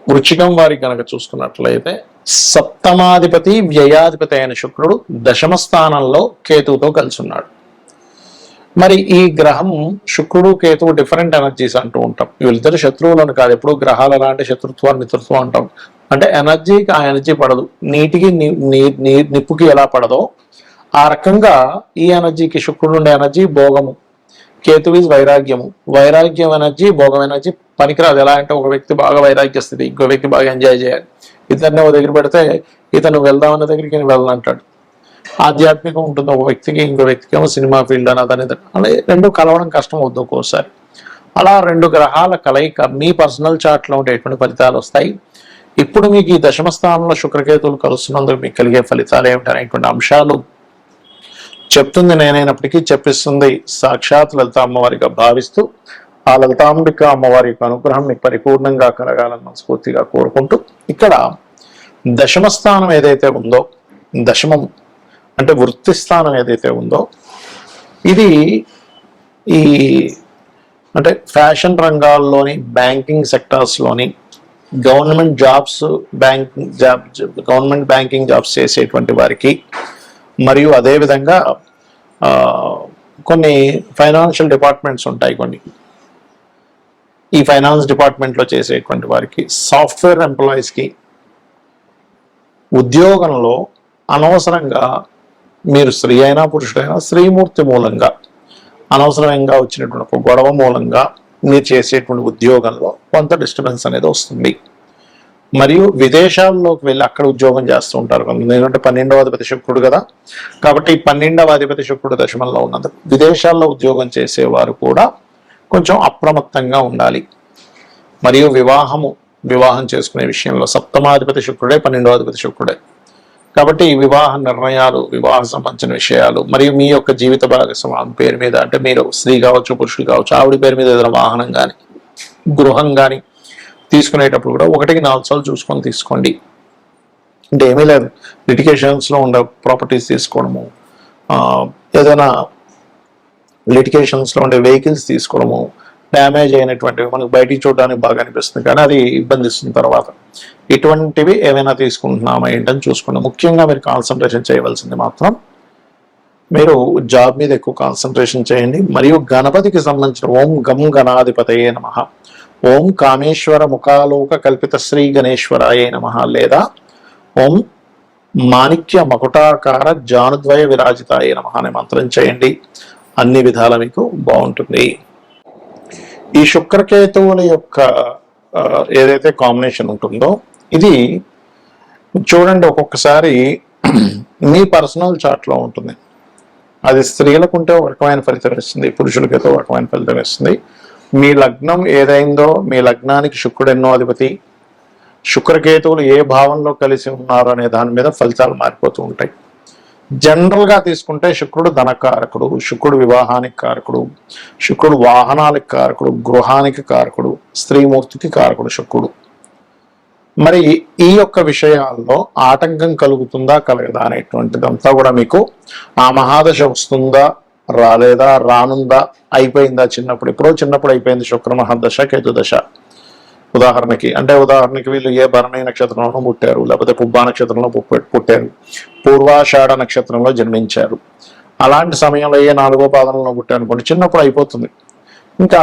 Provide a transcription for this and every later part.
వృచ్చికం వారి కనుక చూసుకున్నట్లయితే సప్తమాధిపతి వ్యయాధిపతి అయిన శుక్రుడు దశమ స్థానంలో కేతువుతో కలిసి ఉన్నాడు. మరి ఈ గ్రహం శుక్రుడు కేతువు డిఫరెంట్ ఎనర్జీస్ అంటూ ఉంటాం. వీళ్ళిద్దరు శత్రువులను కాదు, ఎప్పుడు గ్రహాలు ఎలా అంటే శత్రుత్వం మిత్రత్వం అంటాం. అంటే ఎనర్జీకి ఆ ఎనర్జీ పడదు, నీటికి నిప్పుకి ఎలా పడదో ఆ రకంగా ఈ ఎనర్జీకి శుక్రుడు ఉండే ఎనర్జీ భోగము, కేతు ఈజ్ వైరాగ్యము. వైరాగ్యం ఎనర్జీ భోగం ఎనర్జీ పనికిరాదు. ఎలా అంటే ఒక వ్యక్తి బాగా వైరాగ్య స్థితి, ఇంకో వ్యక్తి బాగా ఎంజాయ్ చేయాలి. ఇద్దరిని ఒక దగ్గర పెడితే ఇతను వెళ్దామన్న దగ్గరికి వెళ్ళాలంటాడు. ఆధ్యాత్మికం ఉంటుంది ఒక వ్యక్తికి, ఇంకో వ్యక్తికి ఏమో సినిమా ఫీల్డ్ అని అదని అలా రెండు కలవడం కష్టం అవుతుంది ఒక్కోసారి. అలా రెండు గ్రహాల కలయిక మీ పర్సనల్ చార్ట్లో ఉంటే ఎటువంటి ఫలితాలు వస్తాయి, ఇప్పుడు మీకు ఈ దశమ స్థానంలో శుక్రకేతువులు కలుస్తున్నందుకు మీకు కలిగే ఫలితాలు ఏమిటనేటువంటి అంశాలు చెప్తుంది నేనైనప్పటికీ చెప్పిస్తుంది సాక్షాత్ లలిత అమ్మవారిగా భావిస్తూ ఆ లలితాంబిక అమ్మవారి యొక్క అనుగ్రహం మీకు పరిపూర్ణంగా కలగాలని మనస్ఫూర్తిగా కోరుకుంటూ, ఇక్కడ దశమ స్థానం ఏదైతే ఉందో, దశమం అంటే వృత్తి స్థానం ఏదైతే ఉందో, ఇది ఈ అంటే ఫ్యాషన్ రంగాల్లోని, బ్యాంకింగ్ సెక్టార్స్లోని, government jobs, government banking jobs చేసేటువంటి వారికి, మరియు అదేవిధంగా కొన్ని ఫైనాన్షియల్ డిపార్ట్మెంట్స్ ఉంటాయి కొన్ని, ఈ ఫైనాన్స్ డిపార్ట్మెంట్లో చేసేటువంటి వారికి, సాఫ్ట్వేర్ ఎంప్లాయీస్కి, ఉద్యోగంలో అనవసరంగా మీరు స్త్రీ అయినా పురుషుడైనా స్త్రీమూర్తి మూలంగా అనవసరంగా వచ్చినటువంటి ఒక గొడవ మూలంగా మీరు చేసేటువంటి ఉద్యోగంలో కొంత డిస్టర్బెన్స్ అనేది వస్తుంది. మరియు విదేశాల్లోకి వెళ్ళి అక్కడ ఉద్యోగం చేస్తూ ఉంటారు కొంతమంది, ఎందుకంటే 12వ అధిపతి శుక్రుడు కదా, కాబట్టి 12వ అధిపతి శుక్రుడు దశమంలో ఉన్నది. విదేశాల్లో ఉద్యోగం చేసేవారు కూడా కొంచెం అప్రమత్తంగా ఉండాలి. మరియు వివాహం చేసుకునే విషయంలో సప్తమాధిపతి శుక్రుడే, 12వ అధిపతి శుక్రుడే, కాబట్టి ఈ వివాహ నిర్ణయాలు, వివాహ సంబంధించిన విషయాలు, మరియు మీ యొక్క జీవిత భాగస్వామి పేరు మీద, అంటే మీరు స్త్రీ కావచ్చు పురుషులు కావచ్చు, ఆవిడ పేరు మీద ఏదైనా వాహనం కానీ గృహం కానీ తీసుకునేటప్పుడు కూడా 1-4 సార్లు చూసుకొని తీసుకోండి. అంటే ఏమీ లేదు, లిటిగేషన్స్లో ఉండే ప్రాపర్టీస్ తీసుకోవడము, ఏదైనా లిటిగేషన్స్లో ఉండే వెహికల్స్ తీసుకోవడము, డ్యామేజ్ అయినటువంటివి మనకు బయటికి చూడడానికి బాగా అనిపిస్తుంది కానీ అది ఇబ్బందిస్తుంది తర్వాత. ఇటువంటివి ఏమైనా తీసుకుంటున్నామా ఏంటని చూసుకోండి. ముఖ్యంగా మీరు కాన్సన్ట్రేషన్ చేయవలసింది మాత్రం మీరు జాబ్ మీద ఎక్కువ కాన్సన్ట్రేషన్ చేయండి. మరియు గణపతికి సంబంధించిన ఓం గం గణాధిపతయే నమః, ఓం కామేశ్వర ముఖాలోక కల్పిత శ్రీ గణేశ్వరాయ నమః, లేదా ఓం మాణిక్య మకుటాకార జానుద్వయ విరాజితాయ నమః అనే మంత్రం చేయండి. అన్ని విధాల మీకు బాగుంటుంది. ఈ శుక్రకేతువుల యొక్క ఏదైతే కాంబినేషన్ ఉంటుందో ఇది చూడండి, ఒక్కొక్కసారి మీ పర్సనల్ చార్ట్లో ఉంటుంది. అది స్త్రీలకు ఉంటే ఒక రకమైన ఫలితం ఇస్తుంది, పురుషులకైతే ఒక రకమైన ఫలితం ఇస్తుంది. మీ లగ్నం ఏదైందో, మీ లగ్నానికి శుక్రుడు ఎన్నో అధిపతి, శుక్రకేతువులు ఏ భావంలో కలిసి ఉన్నారు అనే దాని మీద ఫలితాలు మారిపోతూ ఉంటాయి. జనరల్గా తీసుకుంటే శుక్రుడు ధనకారకుడు, శుక్రుడు వివాహానికి కారకుడు, శుక్రుడు వాహనాలకు కారకుడు, గృహానికి కారకుడు, స్త్రీమూర్తికి కారకుడు శుక్రుడు. మరి ఈ యొక్క విషయాల్లో ఆటంకం కలుగుతుందా కలగదా అనేటువంటిదంతా కూడా మీకు ఆ మహాదశ వస్తుందా రాలేదా, రానుందా, అయిపోయిందా, ఎప్పుడో చిన్నప్పుడు అయిపోయింది శుక్ర మహాదశ కేతు దశ. ఉదాహరణకి వీళ్ళు ఏ భరణి నక్షత్రంలో పుట్టారు, లేకపోతే పుబ్బా నక్షత్రంలో పుట్టారు, పూర్వాషాఢ నక్షత్రంలో జన్మించారు. అలాంటి సమయంలో ఏ 4వ పాదంలో పుట్టారు అనుకోండి, చిన్నప్పుడు అయిపోతుంది. ఇంకా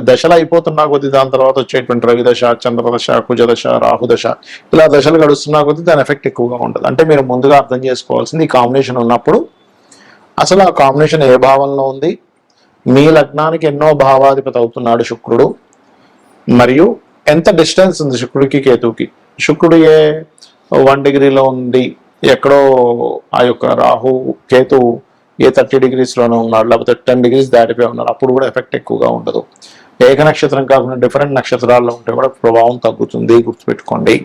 దశలు అయిపోతున్నా కొద్దీ దాని తర్వాత వచ్చేటువంటి రవిదశ, చంద్రదశ, కుజదశ, రాహుదశ, ఇలా దశలు గడుస్తున్నా కొద్దీ దాని ఎఫెక్ట్ ఎక్కువగా ఉంటుంది. అంటే మీరు ముందుగా అర్థం చేసుకోవాల్సింది, ఈ కాంబినేషన్ ఉన్నప్పుడు అసలు ఆ కాంబినేషన్ ఏ భావంలో ఉంది, మీ లగ్నానికి ఎన్నో భావాధిపతి అవుతున్నాడు శుక్రుడు, మరియు ఎంత డిస్టెన్స్ ఉంది శుక్రుడికి కేతువుకి. శుక్రుడు ఏ 1 డిగ్రీలో ఉంది, ఎక్కడో ఆ యొక్క రాహు కేతువు ఏ 30 డిగ్రీస్లోనే ఉన్నాడు, లేకపోతే 10 డిగ్రీస్ దాటిపోయి ఉన్నారు, అప్పుడు కూడా ఎఫెక్ట్ ఎక్కువగా ఉండదు. ఏక నక్షత్రం కాకుండా డిఫరెంట్ నక్షత్రాల్లో ఉంటే కూడా ప్రభావం తగ్గుతుంది, గుర్తుపెట్టుకోండి.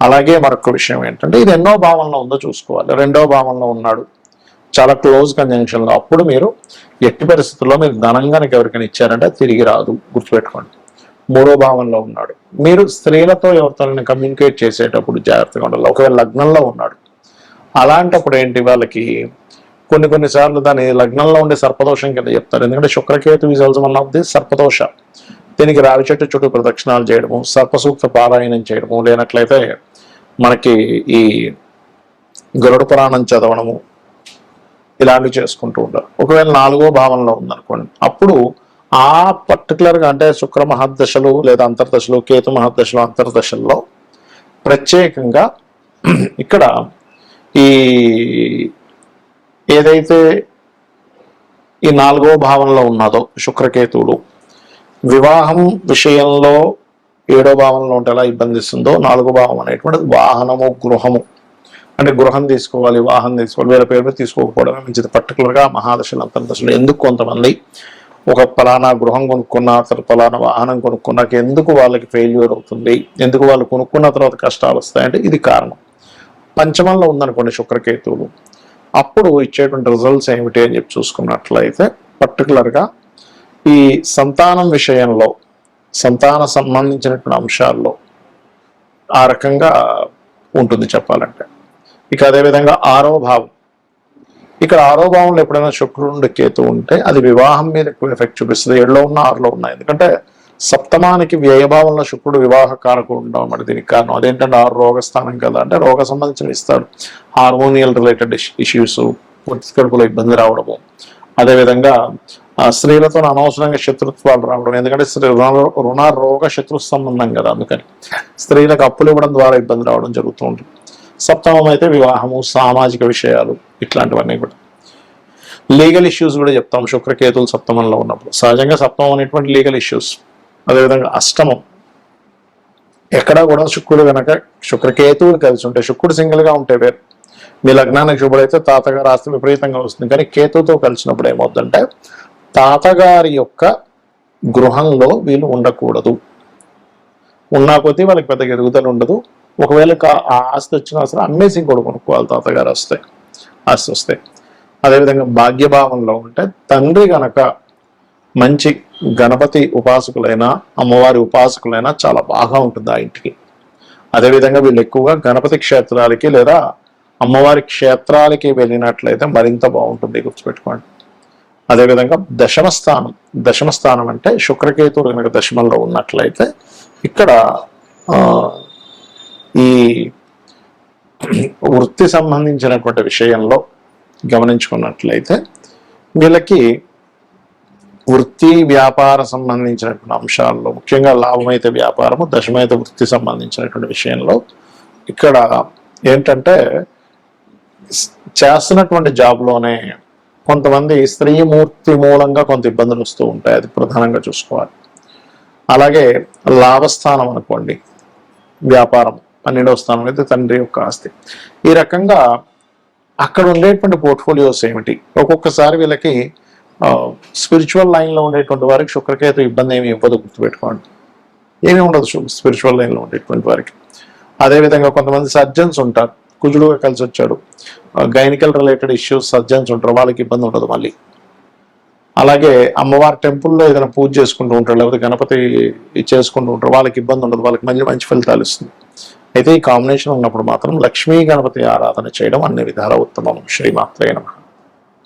అలాగే మరొక విషయం ఏంటంటే, ఇది ఎన్నో భావంలో ఉందో చూసుకోవాలి. 2వ భావంలో ఉన్నాడు, చాలా క్లోజ్ కంజంక్షన్లో, అప్పుడు మీరు ఎట్టి పరిస్థితుల్లో మీరు ధనంగానికి ఎవరికైనా ఇచ్చారంటే తిరిగి రాదు, గుర్తుపెట్టుకోండి. 3వ భావంలో ఉన్నాడు, మీరు స్త్రీలతో ఎవరితో కమ్యూనికేట్ చేసేటప్పుడు జాగ్రత్తగా ఉండాలి. ఒకవేళ లగ్నంలో ఉన్నాడు, అలాంటప్పుడు ఏంటి, వాళ్ళకి కొన్నిసార్లు దాని లగ్నంలో ఉండే సర్పదోషం కింద చెప్తారు. ఎందుకంటే శుక్రకేతు is also one of the సర్పదోష. దీనికి రావి చెట్టు చుట్టూ ప్రదక్షిణాలు చేయడము, సర్పసూక్త పారాయణం చేయడము, లేనట్లయితే మనకి ఈ గరుడ పురాణం చదవడము ఇలాంటివి చేసుకుంటూ ఉంటారు. ఒకవేళ 4వ భావంలో ఉందనుకోండి, అప్పుడు ఆ పర్టికులర్గా అంటే శుక్ర మహర్దశలు లేదా అంతర్దశలు, కేతు మహర్దశలు అంతర్దశల్లో ప్రత్యేకంగా ఇక్కడ ఈ ఏదైతే ఈ 4వ భావంలో ఉన్నదో శుక్రకేతువులు వివాహం విషయంలో 7వ భావంలో ఉంటే ఎలా ఇబ్బందిస్తుందో 4వ భావం అనేటువంటిది వాహనము, గృహము అంటే గృహం తీసుకోవాలి, వాహనం తీసుకోవాలి, వేరే పేరు మీద తీసుకోకపోవడమే మంచిది. పర్టికులర్గా మహాదశలు అంతర్దశలు ఎందుకు కొంతమంది ఒక ఫలానా గృహం కొనుక్కున్న తర్వాత ఫలానా వాహనం కొనుక్కున్నాక ఎందుకు వాళ్ళకి ఫెయిల్యూర్ అవుతుంది, ఎందుకు వాళ్ళు కొనుక్కున్న తర్వాత కష్టాలు వస్తాయంటే ఇది కారణం. పంచమంలో ఉందనుకోండి శుక్రకేతువులు, అప్పుడు ఇచ్చేటువంటి రిజల్ట్స్ ఏమిటి అని చెప్పి చూసుకున్నట్లయితే పర్టికులర్గా ఈ సంతానం విషయంలో, సంతాన సంబంధించినటువంటి అంశాల్లో ఆ రకంగా ఉంటుంది చెప్పాలంటే. ఇక అదేవిధంగా 6వ భావం, ఇక్కడ 6వ భావంలో ఎప్పుడైనా శుక్రుడు కేతు ఉంటే అది వివాహం మీద ఎక్కువ ఎఫెక్ట్ చూపిస్తుంది. 7లో ఉన్న 6లో ఉన్నాయి. ఎందుకంటే సప్తమానికి వ్యయభావంలో శుక్రుడు వివాహ కారకుడు ఉండడం అన్నమాట. దీనికి కారణం అదేంటంటే 6 రోగస్థానం కదా, అంటే రోగ సంబంధించిన ఇస్తాడు. హార్మోనియల్ రిలేటెడ్ ఇష్యూస్, కడుపులో ఇబ్బంది రావడము, అదేవిధంగా స్త్రీలతో అనవసరంగా శత్రుత్వాలు రావడం. ఎందుకంటే రుణ రోగ శత్రు సంబంధం కదా, అందుకని స్త్రీలకు అప్పులు ఇవ్వడం ద్వారా ఇబ్బంది రావడం జరుగుతూ ఉంటుంది. సప్తమం అయితే వివాహము, సామాజిక విషయాలు ఇట్లాంటివన్నీ కూడా. లీగల్ ఇష్యూస్ కూడా చెప్తాం శుక్రకేతులు సప్తమంలో ఉన్నప్పుడు. సహజంగా సప్తమం అనేటువంటి లీగల్ ఇష్యూస్. అదేవిధంగా అష్టమం, ఎక్కడా కూడా శుక్రుడు కనుక శుక్రకేతువులు కలిసి ఉంటే, శుక్రుడు సింగిల్గా ఉంటే వేరు, మీ లగ్నానికి శుభుడైతే తాతగారు ఆస్తి విపరీతంగా వస్తుంది. కానీ కేతువుతో కలిసినప్పుడు ఏమవుతుందంటే తాతగారి యొక్క గృహంలో వీళ్ళు ఉండకూడదు. ఉన్నా కొద్దీ వాళ్ళకి పెద్దగా ఎదుగుదల ఉండదు. ఒకవేళ ఆ ఆస్తి వచ్చినా సరే అమ్మేసి కూడా కొనుక్కోవాలి తాతగారు ఆస్తి వస్తే. అదేవిధంగా భాగ్యభావంలో ఉంటే తండ్రి గనక మంచి గణపతి ఉపాసకులైనా అమ్మవారి ఉపాసకులైనా చాలా బాగా ఉంటుంది ఆ ఇంటికి. అదేవిధంగా వీళ్ళు ఎక్కువగా గణపతి క్షేత్రాలకి లేదా అమ్మవారి క్షేత్రాలకి వెళ్ళినట్లయితే మరింత బాగుంటుంది, గుర్తుపెట్టుకోండి. అదేవిధంగా దశమ స్థానం అంటే శుక్రకేతువులు కనుక దశమంలో ఉన్నట్లయితే ఇక్కడ ఈ వృత్తి సంబంధించినటువంటి విషయంలో గమనించుకున్నట్లయితే వీళ్ళకి వృత్తి వ్యాపార సంబంధించినటువంటి అంశాల్లో ముఖ్యంగా లాభమైతే వ్యాపారము, దశమైతే వృత్తి సంబంధించినటువంటి విషయంలో ఇక్కడ ఏంటంటే చేస్తున్నటువంటి జాబ్లోనే కొంతమంది స్త్రీమూర్తి మూలంగా కొంత ఇబ్బందులు వస్తూ ఉంటాయి. అది ప్రధానంగా చూసుకోవాలి. అలాగే లాభస్థానం అనుకోండి, వ్యాపారం 12వ స్థానం అయితే తండ్రి యొక్క ఆస్తి. ఈ రకంగా అక్కడ ఉండేటువంటి పోర్ట్ఫోలియోస్ ఏమిటి, ఒక్కొక్కసారి వీళ్ళకి స్పిరిచువల్ లైన్లో ఉండేటువంటి వారికి శుక్రకేతు ఇబ్బంది ఏమి ఇవ్వదు, గుర్తుపెట్టుకోండి. ఏమీ ఉండదు స్పిరిచువల్ లైన్లో ఉండేటువంటి వారికి. అదేవిధంగా కొంతమంది సర్జన్స్ ఉంటారు, కుజుడుగా కలిసి వచ్చాడు, గైనికల్ రిలేటెడ్ ఇష్యూస్ సర్జన్స్ ఉంటారు, వాళ్ళకి ఇబ్బంది ఉండదు మళ్ళీ. అలాగే అమ్మవారి టెంపుల్లో ఏదైనా పూజ చేసుకుంటూ ఉంటారు, లేకపోతే గణపతి చేసుకుంటూ ఉంటారు, వాళ్ళకి ఇబ్బంది ఉండదు, వాళ్ళకి మంచి ఫలితాలు ఇస్తుంది. అయితే ఈ కాంబినేషన్ ఉన్నప్పుడు మాత్రం లక్ష్మీ గణపతి ఆరాధన చేయడం అన్ని విధాల ఉత్తమం. శ్రీమాత్రే నమః.